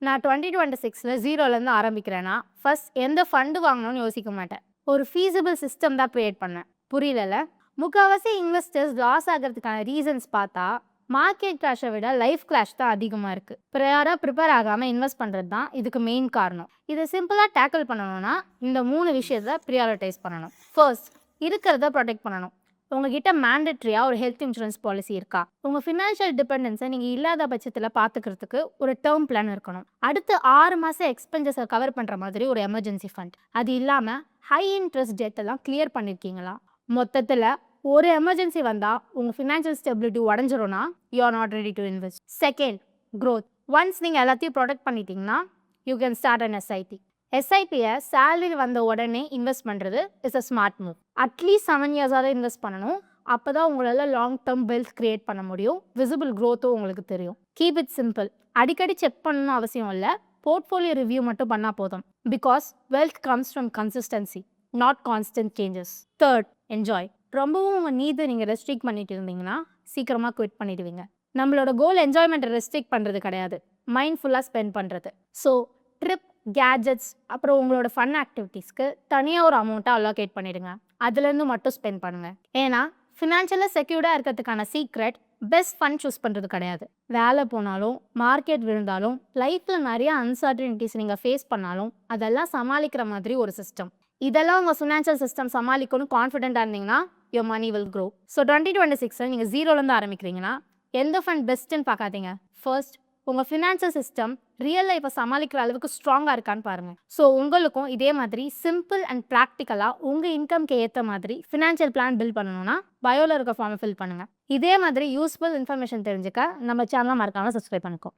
நான் 2026ல 0லேருந்து ஆரம்பிக்கிறேன்னா, ஃபர்ஸ்ட் எந்த ஃபண்டு வாங்கணும்னு யோசிக்க மாட்டேன். ஒரு ஃபீஸிபிள் சிஸ்டம் தான் கிரியேட் பண்ணேன். புரியலல்ல? முக்காவாசி இன்வெஸ்டர்ஸ் லாஸ் ஆகிறதுக்கான ரீசன்ஸ் பார்த்தா, மார்க்கெட் கிராஷை விட லைஃப் கிராஷ் தான் அதிகமாக இருக்குது. ப்ரையராக ப்ரிப்பேர் ஆகாமல் இன்வெஸ்ட் பண்ணுறது தான் இதுக்கு மெயின் காரணம். இதை சிம்பிளாக டேக்கிள் பண்ணணும்னா, இந்த 3 விஷயத்தை ப்ரியாரிட்டைஸ் பண்ணணும். ஃபர்ஸ்ட், இருக்கிறத ப்ரொடெக்ட் பண்ணணும். உங்ககிட்ட மேண்டட்ரியாக ஒரு ஹெல்த் இன்சூரன்ஸ் பாலிசி இருக்கா? உங்கள் ஃபினான்ஷியல் டிபெண்டன்ஸை நீங்கள் இல்லாத பட்சத்தில் பார்த்துக்கிறதுக்கு ஒரு டேர்ம் பிளான் இருக்கணும். அடுத்து 6 மாதம் எக்ஸ்பென்சஸை கவர் பண்ணுற மாதிரி ஒரு எமர்ஜென்சி ஃபண்ட். அது இல்லாமல் ஹை இன்ட்ரெஸ்ட் டெட் எல்லாம் கிளியர் பண்ணியிருக்கீங்களா? மொத்தத்தில் ஒரு எமர்ஜென்சி வந்தால் உங்கள் ஃபினான்ஷியல் ஸ்டெபிலிட்டி உடஞ்சிரும்னா you are not ready to invest. Second, growth. Once நீங்கள் எல்லாத்தையும் ப்ரொடெக்ட் பண்ணிட்டீங்கன்னா you can start an SIP. எஸ்ஐபியை சேலரி வந்த உடனே இன்வெஸ்ட் பண்ணுறது is a smart move. At least 7 இயர்ஸாக இன்வெஸ்ட் பண்ணணும். அப்போ தான் உங்களால் லாங் டேர்ம் வெல்த் கிரியேட் பண்ண முடியும். விசிபிள் க்ரோத்தும் உங்களுக்கு தெரியும். Keep it simple. அடிக்கடி செக் பண்ணணும்னு அவசியம் இல்லை. போர்ட்ஃபோலியோ ரிவ்யூ மட்டும் பண்ணால் போதும். Because wealth comes from consistency, not constant changes. Third, enjoy. ரொம்பவும் உங்கள் நீதை நீங்கள் ரெஸ்ட்ரிக்ட் பண்ணிட்டு இருந்தீங்கன்னா சீக்கிரமாக குவிட் பண்ணிடுவீங்க. நம்மளோட கோல் என்ஜாய்மெண்ட்டை ரெஸ்ட்ரிக்ட் பண்ணுறது கிடையாது, மைண்ட்ஃபுல்லாக ஸ்பெண்ட் பண்ணுறது. ஸோ ட்ரிப், கேஜெட்ஸ், அப்புறம் உங்களோட ஃபன் ஆக்டிவிட்டீஸ்க்கு தனியாக ஒரு அமௌண்ட்டை அலோகேட் பண்ணிவிடுங்க. அதுலேருந்து மட்டும் ஸ்பெண்ட் பண்ணுங்கள். ஏன்னா ஃபினான்ஷியலாக செக்யூர்டாக இருக்கிறதுக்கான சீக்ரெட் பெஸ்ட் ஃபண்ட் சூஸ் பண்ணுறது கிடையாது. வேலை போனாலும், மார்க்கெட் விழுந்தாலும், லைஃப்பில் நிறைய அன்சர்டனிட்டிஸ் நீங்கள் ஃபேஸ் பண்ணாலும் அதெல்லாம் சமாளிக்கிற மாதிரி ஒரு சிஸ்டம். இதெல்லாம் உங்கள் ஃபினான்ஷியல் சிஸ்டம் சமாளிக்கணும் கான்ஃபிடென்ட்டாக இருந்தீங்கன்னா your money will grow. So 2026 நீங்கள் 0லேருந்து ஆரம்பிக்கிறீங்கன்னா எந்த ஃபண்ட் பெஸ்ட்டுன்னு பார்க்காதீங்க. ஃபர்ஸ்ட், உங்கள் ஃபினான்ஷியல் சிஸ்டம் ரியல் லைஃப்பை சமாளிக்கிற அளவுக்கு ஸ்ட்ராங்காக இருக்கான்னு பாருங்கள். ஸோ உங்களுக்கும் இதே மாதிரி சிம்பிள் அண்ட் ப்ராக்டிக்கலாக உங்கள் இன்கம்க்கு ஏற்ற மாதிரி ஃபினான்ஷியல் பிளான் பில்ட் பண்ணணும்னா பயோவில் இருக்க ஃபார்மை ஃபில் பண்ணுங்கள். இதே மாதிரி யூஸ்ஃபுல் இன்ஃபர்மேஷன் தெரிஞ்சுக்க நம்ம சேனலை மறக்காமல் சப்ஸ்கிரைப் பண்ணிக்கோ.